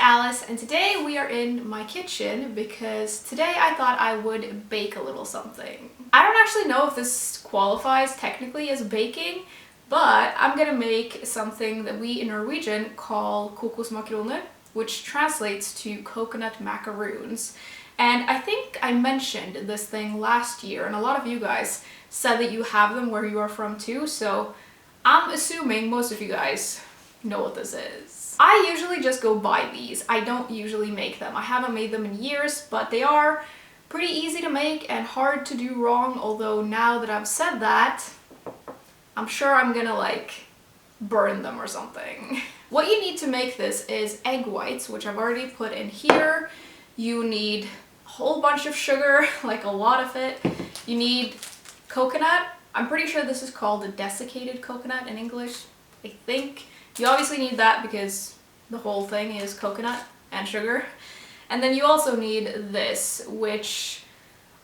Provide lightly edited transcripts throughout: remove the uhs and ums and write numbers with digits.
Alice, and today we are in my kitchen because today I thought I would bake a little something. I don't actually know if this qualifies technically as baking, but I'm gonna make something that we in Norwegian call kokosmakroner, which translates to coconut macaroons. And I think I mentioned this thing last year, and a lot of you guys said that you have them where you are from too, so I'm assuming most of you guys know what this is. I usually just go buy these. I don't usually make them. I haven't made them in years, but they are pretty easy to make and hard to do wrong, although now that I've said that, I'm sure I'm gonna like burn them or something. What you need to make this is egg whites, which I've already put in here. You need a whole bunch of sugar, like a lot of it. You need coconut. I'm pretty sure this is called a desiccated coconut in English, I think. You obviously need that because the whole thing is coconut and sugar. And then you also need this, which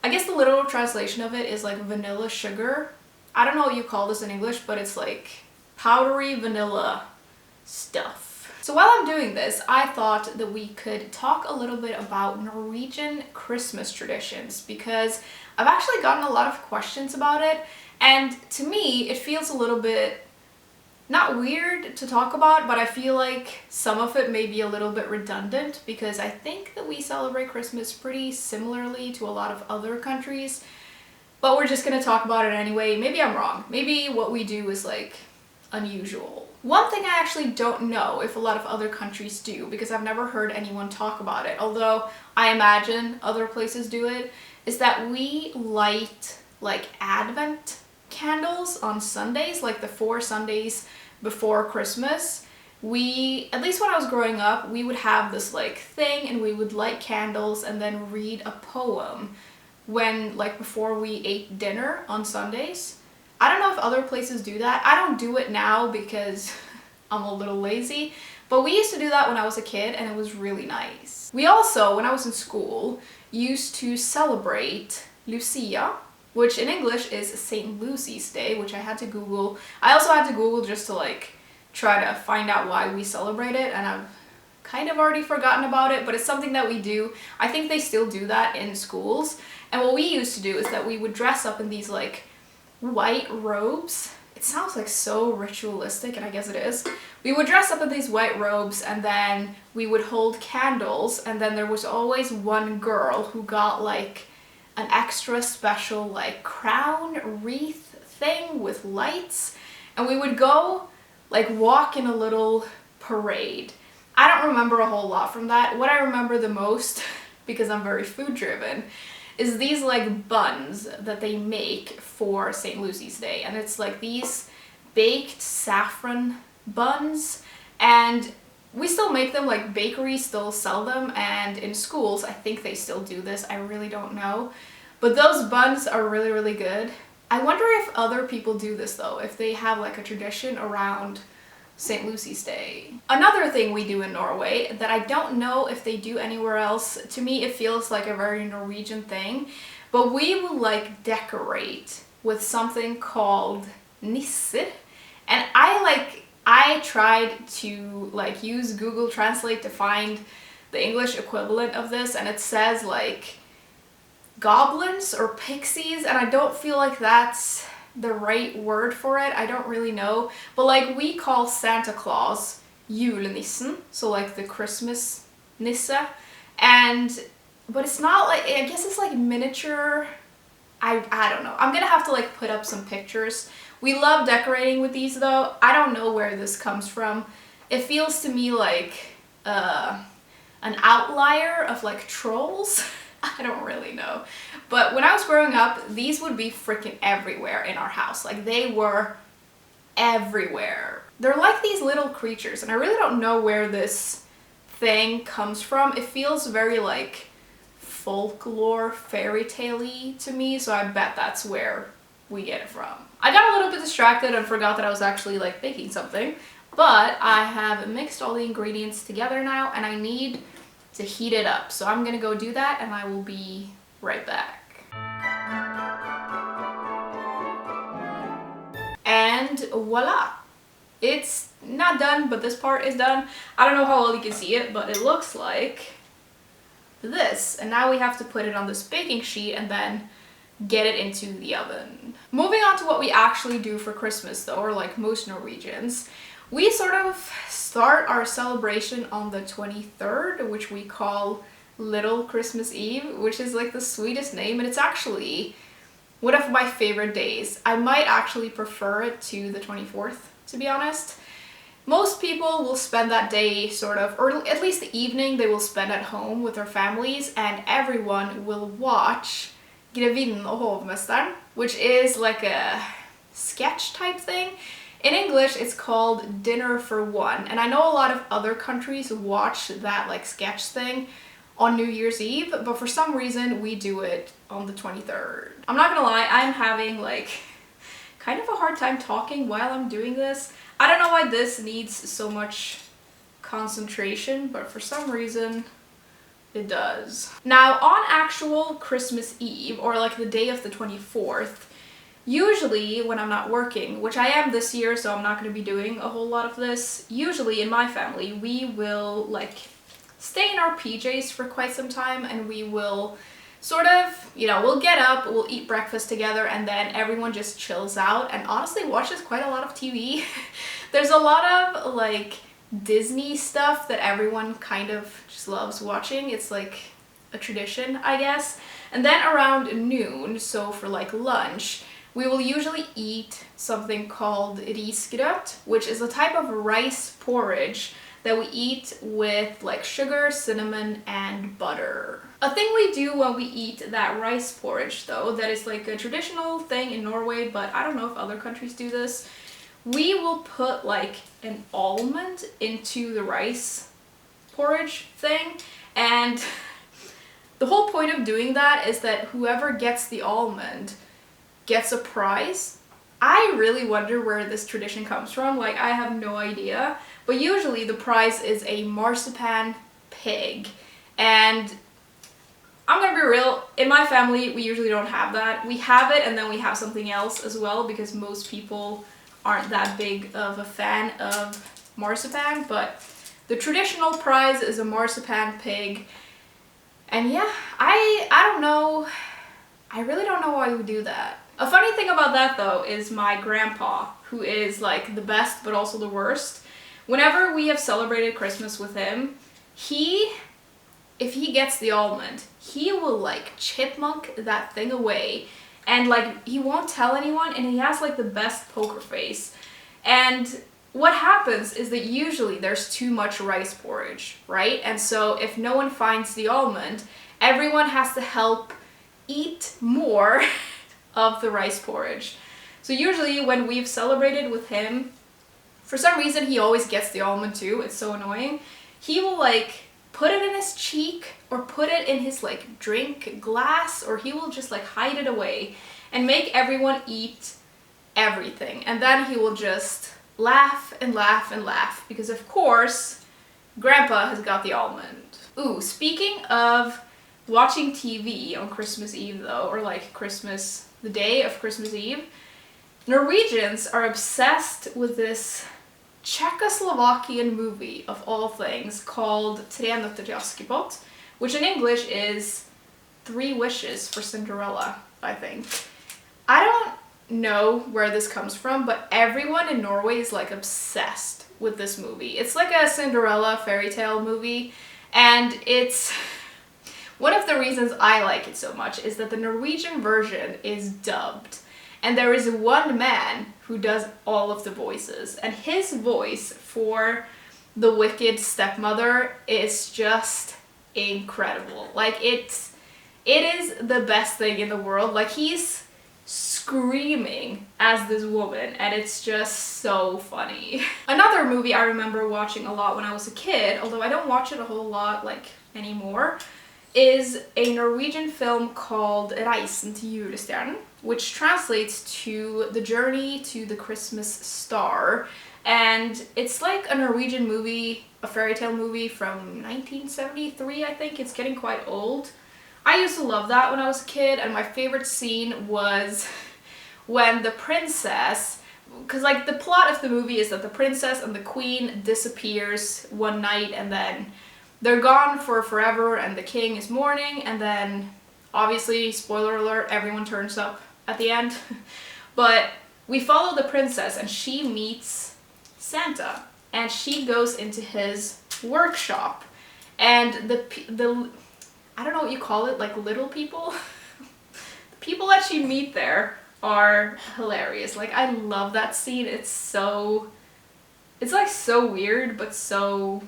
I guess the literal translation of it is like vanilla sugar. I don't know what you call this in English, but it's like powdery vanilla stuff. So while I'm doing this, I thought that we could talk a little bit about Norwegian Christmas traditions because I've actually gotten a lot of questions about it, and to me it feels a little bit not weird to talk about, but I feel like some of it may be a little bit redundant because I think that we celebrate Christmas pretty similarly to a lot of other countries, but we're just gonna talk about it anyway. Maybe I'm wrong. Maybe what we do is like unusual. One thing I actually don't know if a lot of other countries do, because I've never heard anyone talk about it, although I imagine other places do it, is that we light like Advent candles on Sundays, like the 4 Sundays before Christmas. At least when I was growing up, we would have this like thing and we would light candles and then read a poem before we ate dinner on Sundays. I don't know if other places do that. I don't do it now because I'm a little lazy, but we used to do that when I was a kid and it was really nice. We also, when I was in school, used to celebrate Lucia, which in English is St. Lucy's Day, which I had to Google. I also had to Google just to like try to find out why we celebrate it, and I've kind of already forgotten about it, but it's something that we do. I think they still do that in schools. And what we used to do is that we would dress up in these like white robes. It sounds like so ritualistic, and I guess it is. We would dress up in these white robes and then we would hold candles, and then there was always one girl who got like an extra special like crown wreath thing with lights, and we would go like walk in a little parade. I don't remember a whole lot from that. What I remember the most, because I'm very food driven, is these like buns that they make for St. Lucy's Day, and it's like these baked saffron buns, and we still make them, like bakeries still sell them, and in schools I think they still do this, I really don't know. But those buns are really, really good. I wonder if other people do this though, if they have like a tradition around St. Lucy's Day. Another thing we do in Norway that I don't know if they do anywhere else, to me it feels like a very Norwegian thing, but we will like decorate with something called nisse. And I tried to like use Google Translate to find the English equivalent of this, and it says like goblins or pixies, and I don't feel like that's the right word for it. I don't really know, but like we call Santa Claus julenissen, so like the Christmas nisse, but it's not like, I guess it's like miniature. I don't know. I'm gonna have to like put up some pictures. We love decorating with these though. I don't know where this comes from. It feels to me like an outlier of like trolls. I don't really know. But when I was growing up, these would be freaking everywhere in our house. Like they were everywhere. They're like these little creatures, and I really don't know where this thing comes from. It feels very like folklore, fairy tale-y to me, so I bet that's where we get it from. I got a little bit distracted and forgot that I was actually like baking something, but I have mixed all the ingredients together now and I need to heat it up. So I'm gonna go do that and I will be right back. And voila! It's not done, but this part is done. I don't know how well you can see it, but it looks like this. And now we have to put it on this baking sheet and then get it into the oven. Moving on to what we actually do for Christmas though, or like most Norwegians, we sort of start our celebration on the 23rd, which we call Little Christmas Eve, which is like the sweetest name, and it's actually one of my favorite days. I might actually prefer it to the 24th, to be honest. Most people will spend that day sort of, or at least the evening, they will spend at home with their families, and everyone will watch Grevinnen og Hovmesteren, which is like a sketch type thing. In English, it's called Dinner for One, and I know a lot of other countries watch that like sketch thing on New Year's Eve, but for some reason we do it on the 23rd. I'm not gonna lie, I'm having like kind of a hard time talking while I'm doing this. I don't know why this needs so much concentration, but for some reason it does. Now, on actual Christmas Eve, or like the day of the 24th, usually when I'm not working, which I am this year, so I'm not going to be doing a whole lot of this, usually in my family, we will like stay in our PJs for quite some time, and we will sort of, you know, we'll get up, we'll eat breakfast together, and then everyone just chills out and honestly watches quite a lot of TV. There's a lot of like Disney stuff that everyone kind of just loves watching. It's like a tradition, I guess. And then around noon, so for like lunch, we will usually eat something called risgrøt, which is a type of rice porridge that we eat with like sugar, cinnamon, and butter. A thing we do when we eat that rice porridge though, that is like a traditional thing in Norway, but I don't know if other countries do this, we will put like an almond into the rice porridge thing, and the whole point of doing that is that whoever gets the almond gets a prize. I really wonder where this tradition comes from, like I have no idea, but usually the prize is a marzipan pig, and I'm gonna be real, in my family we usually don't have that. We have it and then we have something else as well, because most people aren't that big of a fan of marzipan, but the traditional prize is a marzipan pig. And yeah, I don't know, I really don't know why we do that. A funny thing about that though is my grandpa, who is like the best but also the worst. Whenever we have celebrated Christmas with him, if he gets the almond, he will like chipmunk that thing away, and like he won't tell anyone, and he has like the best poker face. And what happens is that usually there's too much rice porridge, right? And so if no one finds the almond, everyone has to help eat more of the rice porridge. So usually when we've celebrated with him, for some reason he always gets the almond too, it's so annoying. He will like put it in his cheek or put it in his like drink glass, or he will just like hide it away and make everyone eat everything. And then he will just laugh and laugh and laugh because of course Grandpa has got the almond. Ooh, speaking of watching TV on Christmas Eve though, or like Christmas, the day of Christmas Eve, Norwegians are obsessed with this Czechoslovakian movie of all things called Tre nøtter til Askepott, which in English is Three Wishes for Cinderella, I think. I don't know where this comes from, but everyone in Norway is like obsessed with this movie. It's like a Cinderella fairy tale movie, and it's one of the reasons I like it so much is that the Norwegian version is dubbed. And there is one man who does all of the voices, and his voice for the wicked stepmother is just incredible. Like it is the best thing in the world. Like he's screaming as this woman, and it's just so funny. Another movie I remember watching a lot when I was a kid, although I don't watch it a whole lot like anymore, is a Norwegian film called Reisen til julestjernen, which translates to The Journey to the Christmas Star. And it's like a Norwegian movie, a fairy tale movie from 1973, I think. It's getting quite old. I used to love that when I was a kid, and my favorite scene was when the princess because like the plot of the movie is that the princess and the queen disappears one night and then they're gone for forever and the king is mourning, and then obviously, spoiler alert, everyone turns up at the end. But we follow the princess and she meets Santa and she goes into his workshop, and the I don't know what you call it, like little people. The people that she meet there are hilarious. Like, I love that scene. It's like so weird but so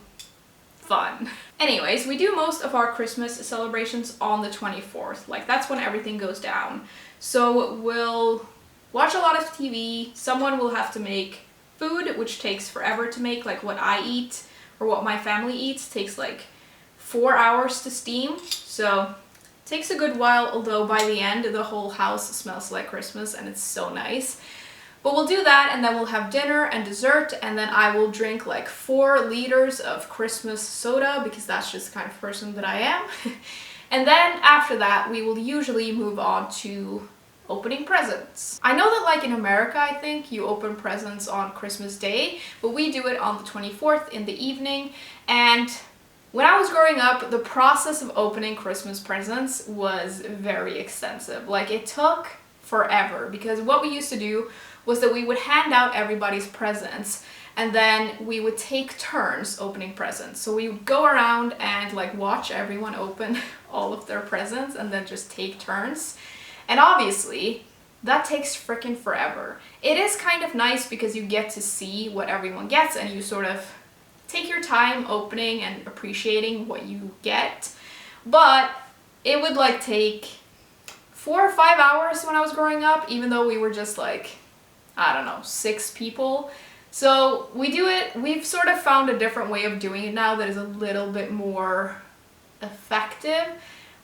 fun. Anyways, we do most of our Christmas celebrations on the 24th. Like, that's when everything goes down. So we'll watch a lot of TV. Someone will have to make food, which takes forever to make. Like, what I eat or what my family eats takes like 4 hours to steam. So it takes a good while, although by the end the whole house smells like Christmas and it's so nice. But we'll do that, and then we'll have dinner and dessert, and then I will drink like 4 liters of Christmas soda because that's just the kind of person that I am. And then after that, we will usually move on to opening presents. I know that like in America, I think you open presents on Christmas Day, but we do it on the 24th in the evening. And when I was growing up, the process of opening Christmas presents was very extensive. Like, it took forever because what we used to do was that we would hand out everybody's presents and then we would take turns opening presents. So we would go around and like watch everyone open all of their presents and then just take turns. And obviously that takes freaking forever. It is kind of nice because you get to see what everyone gets and you sort of take your time opening and appreciating what you get. But it would like take 4 or 5 hours when I was growing up, even though we were just like, I don't know, 6 people. So we've sort of found a different way of doing it now that is a little bit more effective.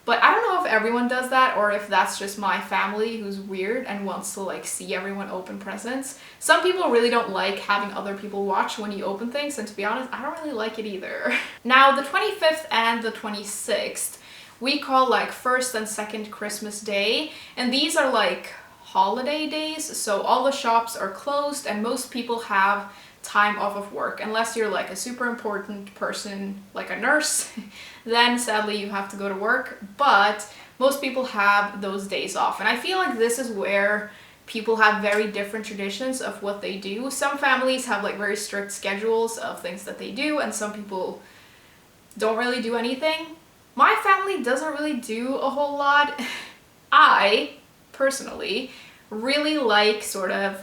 But I don't know if everyone does that or if that's just my family who's weird and wants to like see everyone open presents. Some people really don't like having other people watch when you open things, and to be honest, I don't really like it either. Now, the 25th and the 26th, we call like first and second Christmas Day, and these are like holiday days, so all the shops are closed and most people have time off of work, unless you're like a super important person like a nurse. Then sadly you have to go to work, but most people have those days off. And I feel like this is where people have very different traditions of what they do. Some families have like very strict schedules of things that they do, and some people don't really do anything. My family doesn't really do a whole lot. I personally really like sort of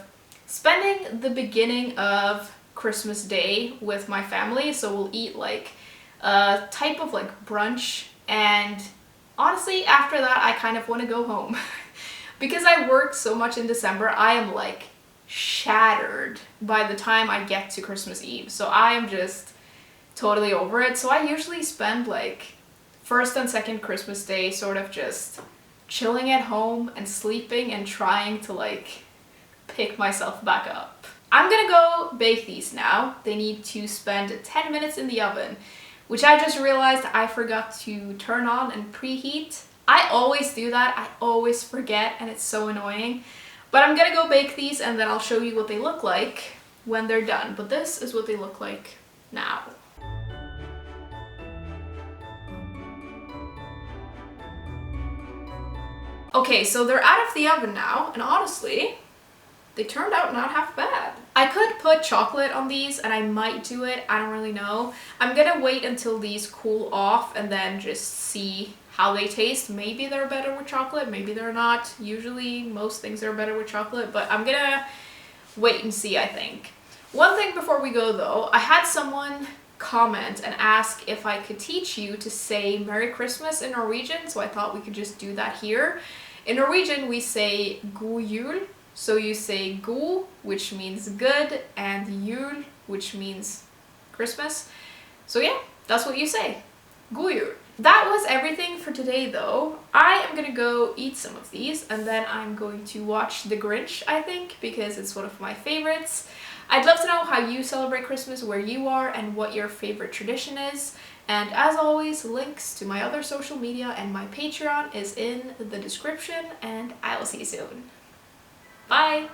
spending the beginning of Christmas Day with my family. So we'll eat like a type of like brunch, and honestly after that I kind of want to go home. Because I work so much in December, I am like shattered by the time I get to Christmas Eve. So I am just totally over it. So I usually spend like first and second Christmas Day sort of just chilling at home and sleeping and trying to like pick myself back up. I'm gonna go bake these now. They need to spend 10 minutes in the oven, which I just realized I forgot to turn on and preheat. I always do that, I always forget, and it's so annoying. But I'm gonna go bake these and then I'll show you what they look like when they're done. But this is what they look like now. Okay, so they're out of the oven now, and honestly, they turned out not half bad. I could put chocolate on these, and I might do it, I don't really know. I'm gonna wait until these cool off and then just see how they taste. Maybe they're better with chocolate, maybe they're not. Usually, most things are better with chocolate, but I'm gonna wait and see, I think. One thing before we go though, I had someone comment and ask if I could teach you to say Merry Christmas in Norwegian, so I thought we could just do that here. In Norwegian, we say God jul, so you say god, which means good, and jul, which means Christmas. So yeah, that's what you say. God jul. That was everything for today though. I am gonna go eat some of these, and then I'm going to watch The Grinch, I think, because it's one of my favorites. I'd love to know how you celebrate Christmas, where you are, and what your favorite tradition is. And as always, links to my other social media and my Patreon is in the description, and I will see you soon. Bye!